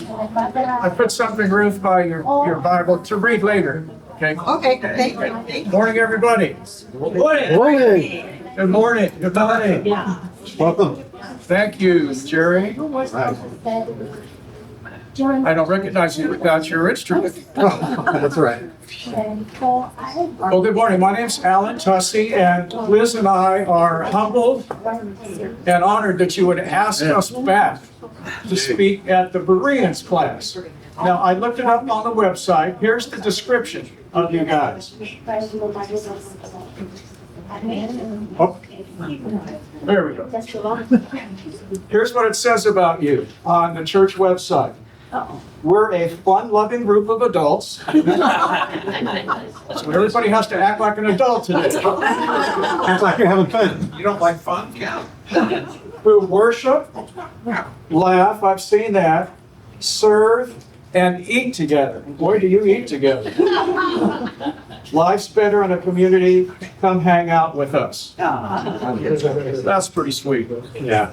I put something, Ruth, by your Bible to read later. Okay. Okay, thank you. Morning, everybody. Morning. Good morning. Good morning. Welcome. Thank you, Jerry. I don't recognize you without your instrument. That's right. Well, good morning. My name's Alan Tussey, and Liz and I are humbled and honored that you would ask us back to speak at the Berean's class. Now, I looked it up on the website. Here's the description of you guys. Oh, there we go. Here's what it says about you on the church website. We're a fun-loving group of adults. So everybody has to act like an adult today. Act like you're having fun. You don't like fun? Yeah. Who worship, laugh, I've seen that, serve, and eat together. Boy, do you eat together. Life's better in a community. Come hang out with us. That's pretty sweet. Yeah.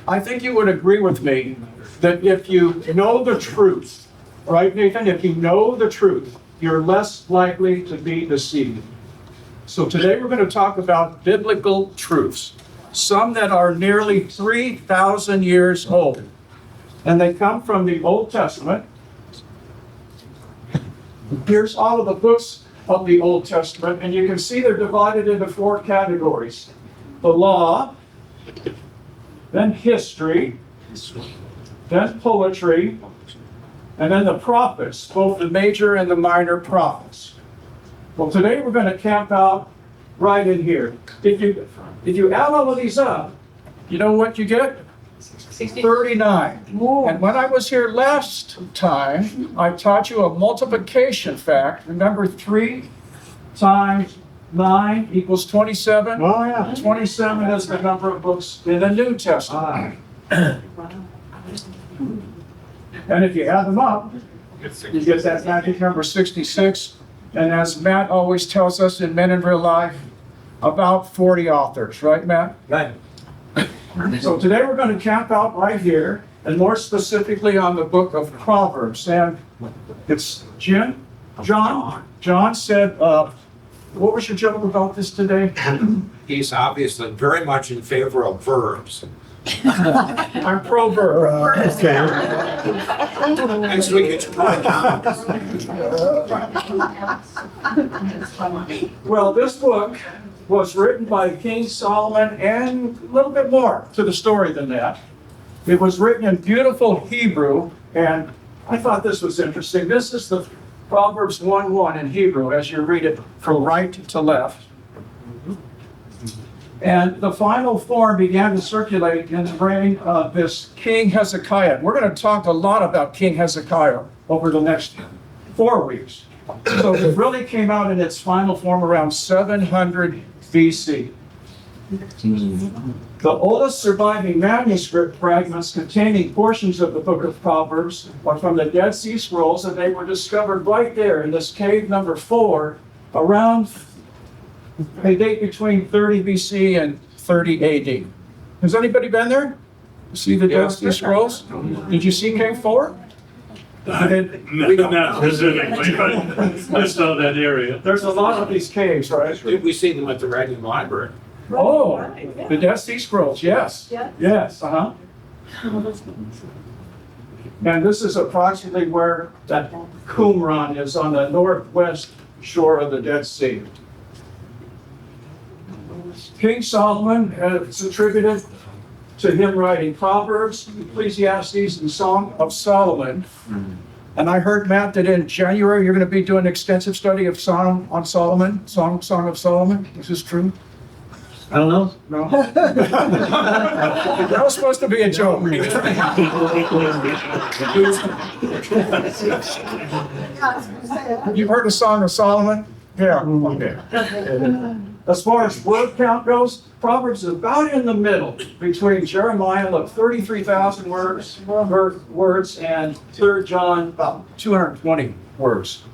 I think you would agree with me that if you know the truth, right, Nathan? If you know the truth, you're less likely to be deceived. So today we're going to talk about biblical truths, some that are nearly 3,000 years old. And they come from the Old Testament. Here's all of the books of the Old Testament, and you can see they're divided into 4 categories. The law, then history, then poetry, and then the prophets, both the major and the minor prophets. Well, today we're going to camp out right in here. If you add all of these up, you know what you get? 39. And when I was here last time, I taught you a multiplication fact. Remember, 3 times 9 equals 27? Oh, yeah. 27 is the number of books in the New Testament. And if you add them up, you get that magic number 66. And as Matt always tells us in Men in Real Life, about 40 authors, right, Matt? Right. So today we're going to camp out right here, and more specifically on the book of Proverbs. And it's John said, what was your joke about this today? He's obviously very much in favor of verbs. I'm pro-verb. Okay. Next week it's pronoun. Well, this book was written by King Solomon, and a little bit more to the story than that. It was written in beautiful Hebrew, and I thought this was interesting. This is the Proverbs 1:1 in Hebrew, as you read it from right to left. And the final form began to circulate in the reign of this King Hezekiah. We're going to talk a lot about King Hezekiah over the next 4 weeks. So it really came out in its final form around 700 BC. The oldest surviving manuscript fragments containing portions of the book of Proverbs are from the Dead Sea Scrolls, and they were discovered right there in this cave number 4 around, they date between 30 BC and 30 AD. Has anybody been there? See the Dead Sea Scrolls? Did you see cave 4? Not specifically, but I saw that area. There's a lot of these caves, right? We see them at the Reagan Library. Oh, the Dead Sea Scrolls, yes. Yes, uh-huh. And this is approximately where that Qumran is, on the northwest shore of the Dead Sea. King Solomon, it's attributed to him writing Proverbs, Ecclesiastes, and Song of Solomon. And I heard, Matt, that in January you're going to be doing an extensive study of Song of Solomon. Is this true? I don't know. No? That was supposed to be a joke. You've heard the Song of Solomon? Yeah. Okay. As far as word count goes, Proverbs is about in the middle between Jeremiah, look, 33,000 words, and 3 John, about 220 words.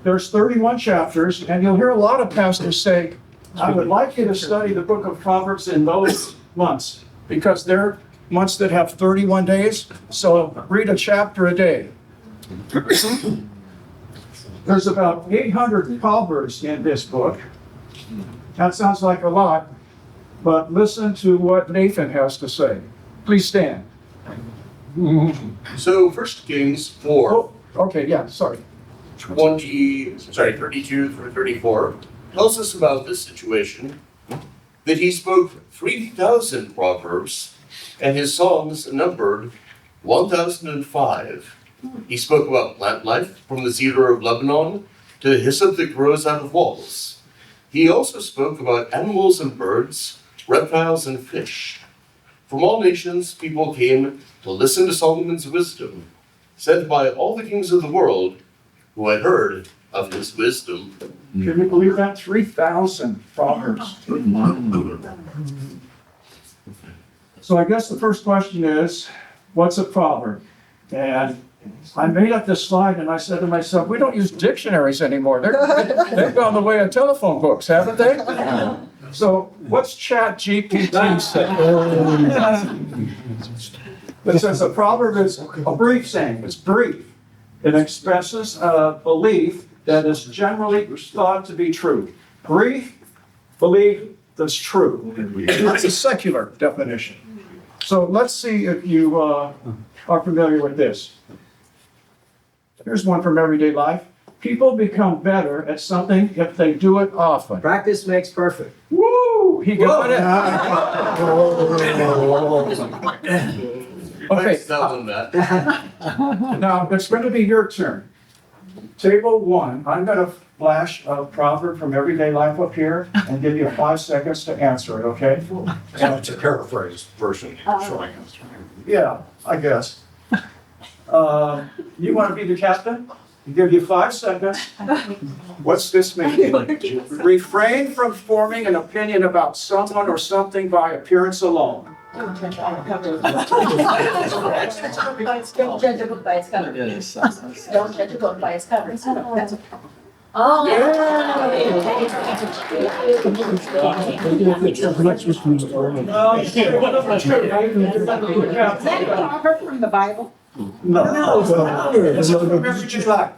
There's 31 chapters, and you'll hear a lot of pastors say, I would like you to study the book of Proverbs in those months, because they're months that have 31 days, so read a chapter a day. There's about 800 proverbs in this book. That sounds like a lot, but listen to what Nathan has to say. Please stand. So 1 Kings 4, Oh, okay, yeah, sorry. 32 through 34 tells us about this situation, that he spoke 3,000 proverbs, and his songs numbered 1,005. He spoke about plant life, from the cedar of Lebanon to the hyssop that grows out of walls. He also spoke about animals and birds, reptiles and fish. From all nations, people came to listen to Solomon's wisdom, sent by all the kings of the world who had heard of his wisdom. Can you believe that? 3,000 proverbs. So I guess the first question is, what's a proverb? And I made up this slide and I said to myself, we don't use dictionaries anymore. They've gone the way of telephone books, haven't they? So what's Chat GPT say? It says a proverb is a brief saying. It's brief. It expresses a belief that is generally thought to be true. Brief belief that's true. That's a secular definition. So let's see if you are familiar with this. Here's one from everyday life. People become better at something if they do it often. Practice makes perfect. Woo! He got it. Okay, Let's tell them that. now it's going to be your turn. Table 1, I'm going to flash a proverb from everyday life up here and give you 5 seconds to answer it, okay? And it's a paraphrase version. Yeah, I guess. You want to be the captain? I'll give you 5 seconds. What's this mean? Refrain from forming an opinion about someone or something by appearance alone. Don't judge a book by its cover. Don't judge a book by its cover. That's- Oh. Well, number 2, you're going to be the captain. From the Bible? It's from everyday life.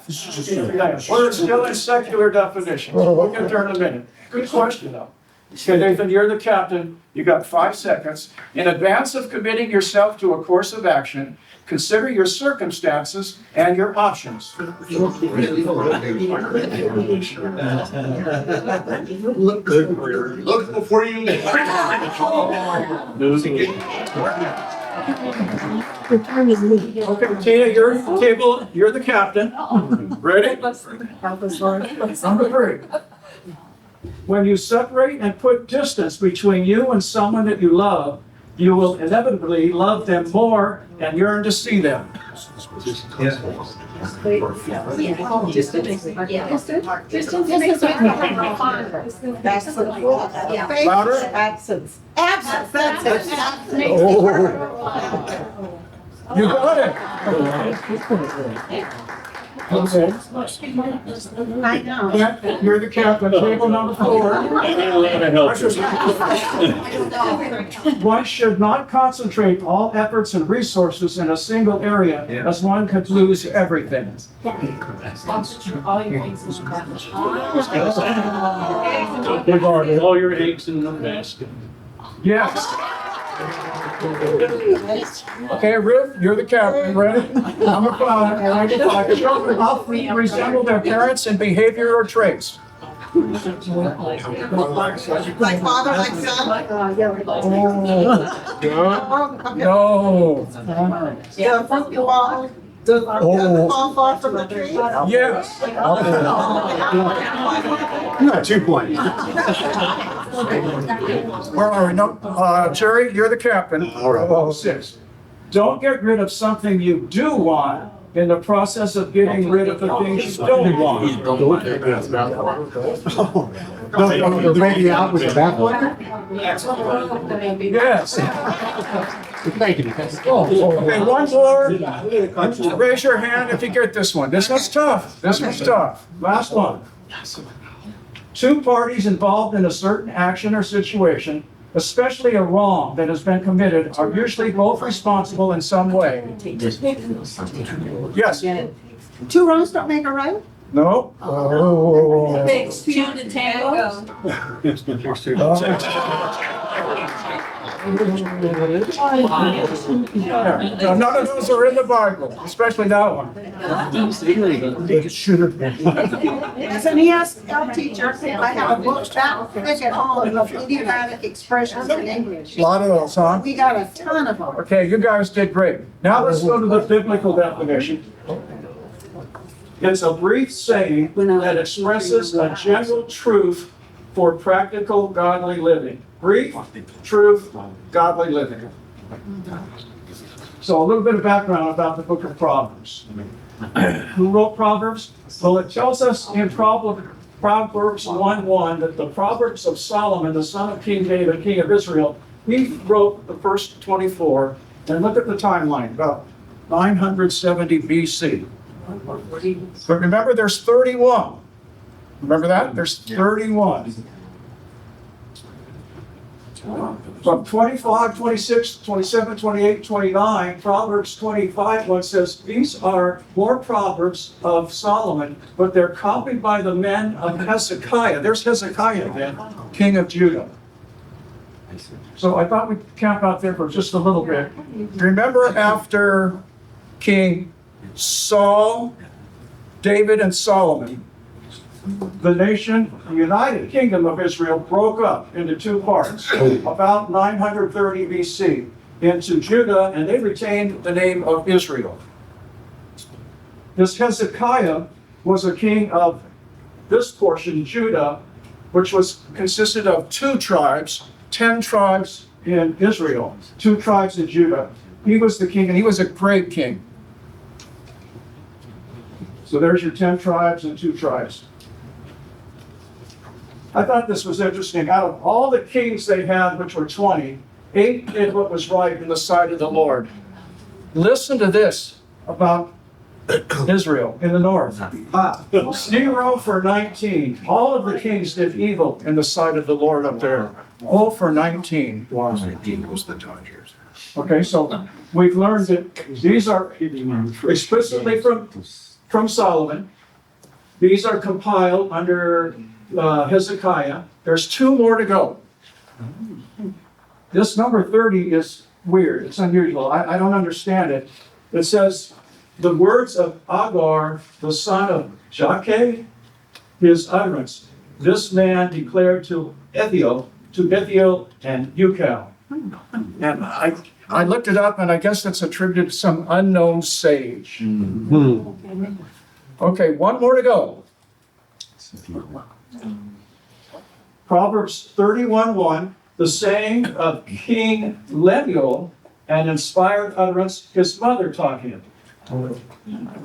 We're still in secular definitions. We'll get there in a minute. Good question, though. Okay, Nathan, you're the captain. You got 5 seconds. In advance of committing yourself to a course of action, consider your circumstances and your options. Look before you leap. Okay, Tina, you're the captain. Ready? Number 3. When you separate and put distance between you and someone that you love, you will inevitably love them more and yearn to see them. Louder? Absence. Absence, that's it. You got it. Okay. I know. Yeah, you're the captain. Table number 4. One should not concentrate all efforts and resources in a single area, as one could lose everything. Regarding all your eggs in one basket. Yes. Okay, Ruth, you're the captain. Ready? Number 5. Children often resemble their parents in behavior or traits. Like father, like son? No. Yeah, from the wall. Fall far from the tree? Yes. You got 2 points. Where are we? No, Jerry, you're the captain. All right. Oh, 6. Don't get rid of something you do want in the process of getting rid of the things you don't want. No, the baby out with the bathwater? Yes. Thank you. Okay, one more. Raise your hand if you get this one. This one's tough. This one's tough. Last one. 2 parties involved in a certain action or situation especially a wrong that has been committed, are usually both responsible in some way. Yes? Two wrongs don't make a right? No? Takes two to tango. No, none of those are in the Bible, especially that one. It should have been. As an ESL teacher, I have a book that thick at home of idiomatic expressions in English. A lot of those, huh? We got a ton of them. Okay, you guys did great. Now let's go to the biblical definition. It's a brief saying that expresses a general truth for practical godly living. Brief, truth, godly living. So a little bit of background about the book of Proverbs. Who wrote Proverbs? Well, it tells us in Proverbs 1:1 that the Proverbs of Solomon, the son of King David, king of Israel, he wrote the first 24. And look at the timeline, about 970 BC. But remember, there's 31. Remember that? There's 31. From 25, 26, 27, 28, 29, Proverbs 25, one says, these are more Proverbs of Solomon, but they're copied by the men of Hezekiah. There's Hezekiah then, king of Judah. So I thought we'd camp out there for just a little bit. Remember after King Saul, David, and Solomon, the nation, the United Kingdom of Israel, broke up into two parts about 930 BC into Judah, and they retained the name of Israel. This Hezekiah was a king of this portion, Judah, which consisted of 2 tribes, 10 tribes in Israel, 2 tribes in Judah. He was the king, and he was a great king. So there's your 10 tribes and 2 tribes. I thought this was interesting. Out of all the kings they had, which were 20, 8 did what was right in the sight of the Lord. Listen to this about Israel in the north. 0 for 19. All of the kings did evil in the sight of the Lord up there. 0 for 19. Okay, so we've learned that these are explicitly from Solomon. These are compiled under Hezekiah. There's 2 more to go. This number 30 is weird. It's unusual. I don't understand it. It says, the words of Agar, the son of Jakeh, his utterance. This man declared to Ethiel and Ucal. And I looked it up, and I guess it's attributed to some unknown sage. Okay, 1 more to go. Proverbs 31:1, the saying of King Lemuel, an inspired utterance his mother taught him.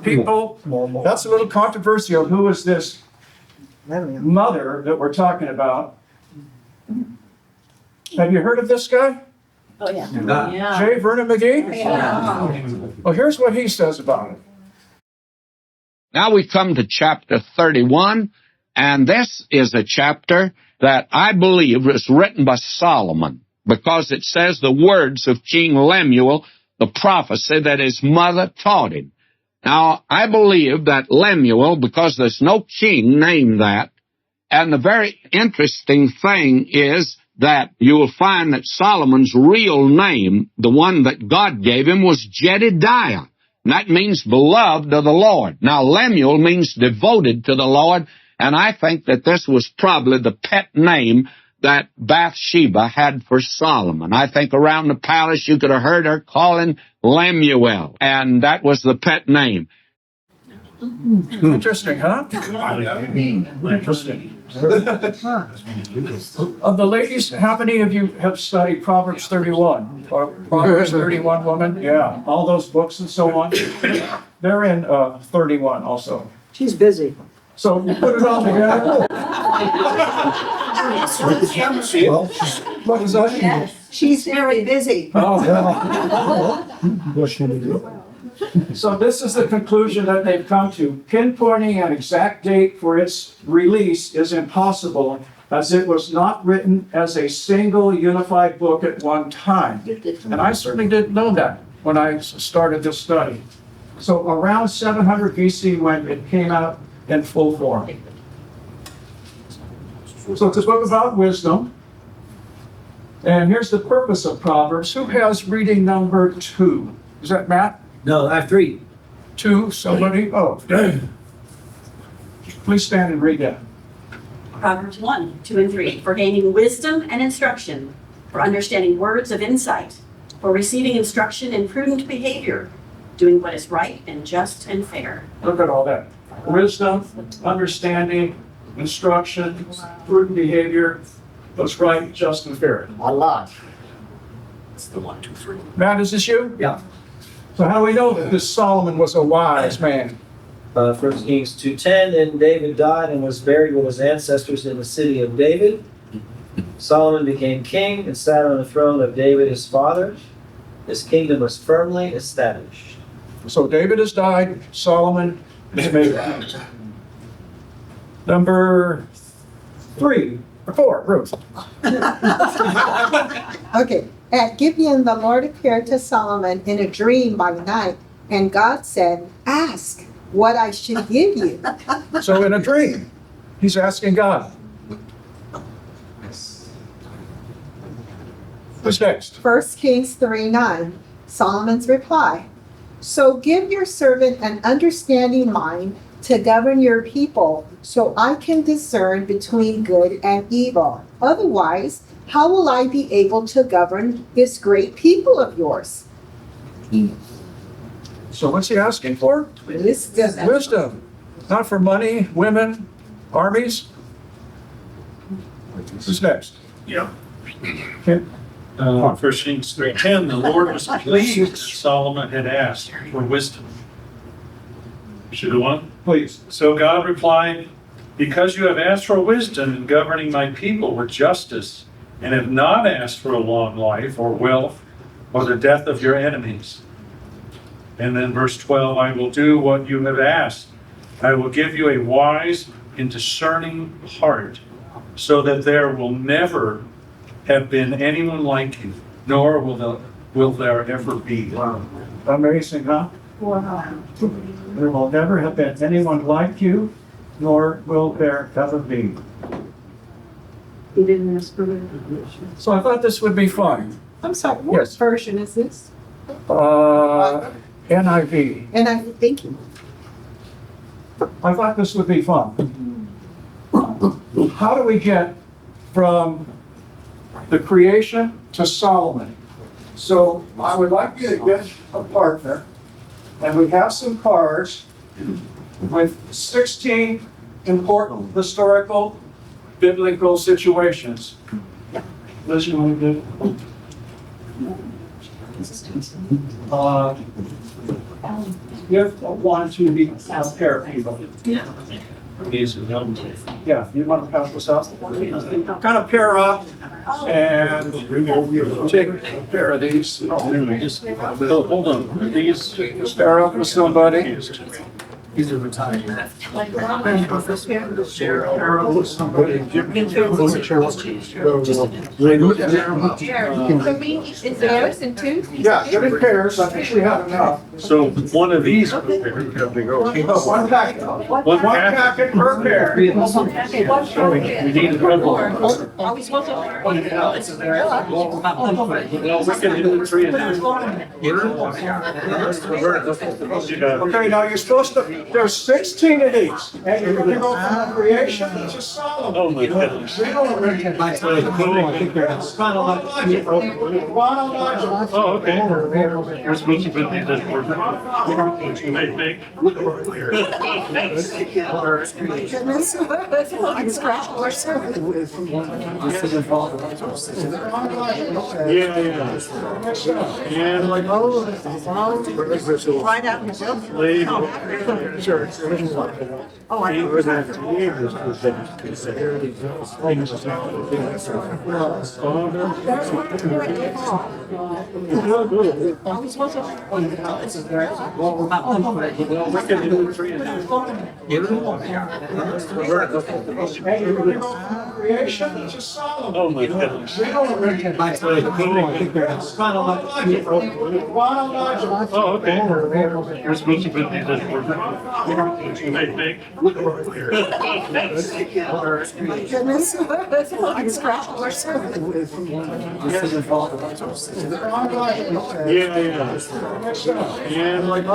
People, that's a little controversial. Who is this mother that we're talking about? Have you heard of this guy? Oh, yeah. J. Vernon McGee? Yeah. Well, here's what he says about it. Now we come to chapter 31, and this is a chapter that I believe was written by Solomon, because it says the words of King Lemuel, the prophecy that his mother taught him. Now, I believe that Lemuel, because there's no king named that, and the very interesting thing is that you will find that Solomon's real name, the one that God gave him, was Jedediah. And that means beloved of the Lord. Now, Lemuel means devoted to the Lord, and I think that this was probably the pet name that Bathsheba had for Solomon. I think around the palace you could have heard her calling Lemuel, and that was the pet name. Interesting, huh? Interesting. Of the ladies, how many of you have studied Proverbs 31? Or Proverbs 31 woman? Yeah, all those books and so on. They're in 31 also. She's busy. So you put it all together. Well, What is that? She's very busy. Oh, what should we do? so this is the conclusion that they've come to. Pinpointing an exact date for its release is impossible as it was not written as a single unified book at one time. And I certainly didn't know that when I started this study. So around 700 BC when it came out in full form. So it's a book about wisdom. And here's the purpose of Proverbs. Who has reading number 2? Is that Matt? No, I have 3. 2, somebody? Oh, Dave. Please stand and read that. Proverbs 1, 2, and 3, for gaining wisdom and instruction, for understanding words of insight, for receiving instruction in prudent behavior, doing what is right and just and fair. Look at all that. Wisdom, understanding, instruction, prudent behavior, what's right, just, and fair. A lot. It's the 1, 2, 3. Matt, is this you? Yeah. So how do we know that this Solomon was a wise man? 1 Kings 2:10, then David died and was buried with his ancestors in the city of David. Solomon became king and sat on the throne of David his father. His kingdom was firmly established. So David has died, Solomon is made king. Number 3 or 4, Ruth. Okay. At Gibeon, the Lord appeared to Solomon in a dream by night, and God said, "Ask what I should give you." So in a dream, he's asking God. Who's next? 1 Kings 3:9, Solomon's reply. "So give your servant an understanding mind to govern your people, so I can discern between good and evil. Otherwise, how will I be able to govern this great people of yours?" So what's he asking for? Wisdom. Wisdom. Not for money, women, armies. Who's next? Yeah. Okay. 1 Kings 3:10, the Lord was pleased that Solomon had asked for wisdom. Should the one? Please. So God replied, "Because you have asked for wisdom in governing my people with justice, and have not asked for a long life or wealth or the death of your enemies." And then verse 12, "I will do what you have asked. I will give you a wise and discerning heart, so that there will never have been anyone like you, nor will there ever be." Wow. Amazing, huh? Wow. There will never have been anyone like you, nor will there ever be. He didn't ask for it. So I thought this would be fun. I'm sorry, what Yes. version is this? NIV. And I'm thinking, I thought this would be fun. How do we get from the creation to Solomon? So I would like you to get a partner, and we have some cards with 16 important historical, biblical situations. Liz, you want to do? Give one to the pair of people. Yeah, you want to pass this up? Kind of pair up and take a pair of these. Hold on, these. Pair up with somebody. These are retired. Pair up with somebody. in pairs and twos? Yeah, give it pairs. I think we have enough. So one of these. One packet. One packet per pair. We need a couple. Are we supposed to? Well, we can do the 3 and 2. Okay, now you're supposed to, there's 16 of these, and you're gonna go from the creation to Solomon. Oh, my goodness. Chronological. Oh, okay. We're supposed to put these in order. I think. Goodness. I'm scratching myself. Yeah. And like, Right out in the leave. Oh, I Creation is just Solomon. Oh, my goodness. We don't really get back to the It's kind of like chronological. Oh, okay. You're supposed to put these in order. I think. Goodness. I scratched worse. Yeah, yeah. And like,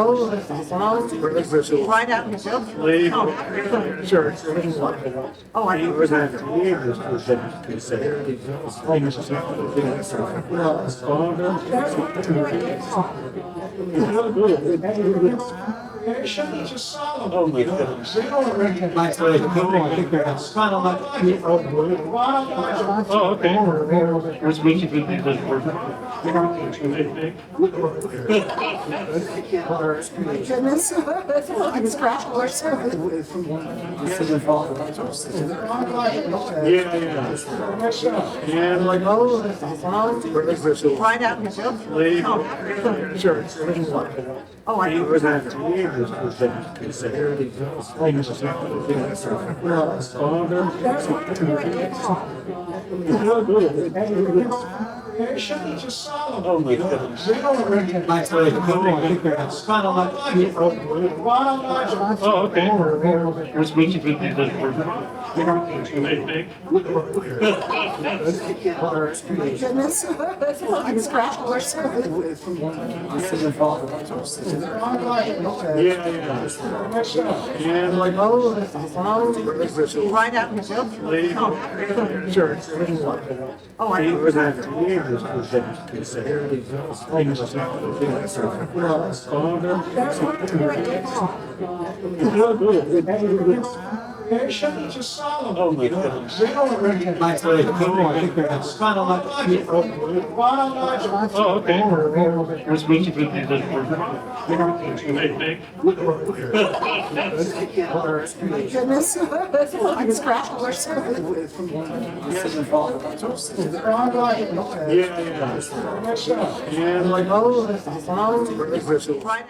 right out. leave. Oh, I Creation is just Solomon. Oh, my goodness. We don't really get back to the It's kind of like chronological. Oh, okay. You're supposed to put these in order. I think. Goodness. I scratched worse. Yeah, yeah. And like, right out. leave. Oh, I Creation is just Solomon. Oh, my goodness. We don't really get back to the It's kind of like chronological. Oh, okay. You're supposed to put these in order. I think. Goodness. I scratched worse. Yeah, yeah. And like, right out. leave. Oh, I Creation is just Solomon. Oh, my goodness. We don't really get back to the It's kind of like chronological. Oh, okay. You're supposed to put these in order. I think. Goodness. I scratched worse. Yeah, yeah. And like, right out.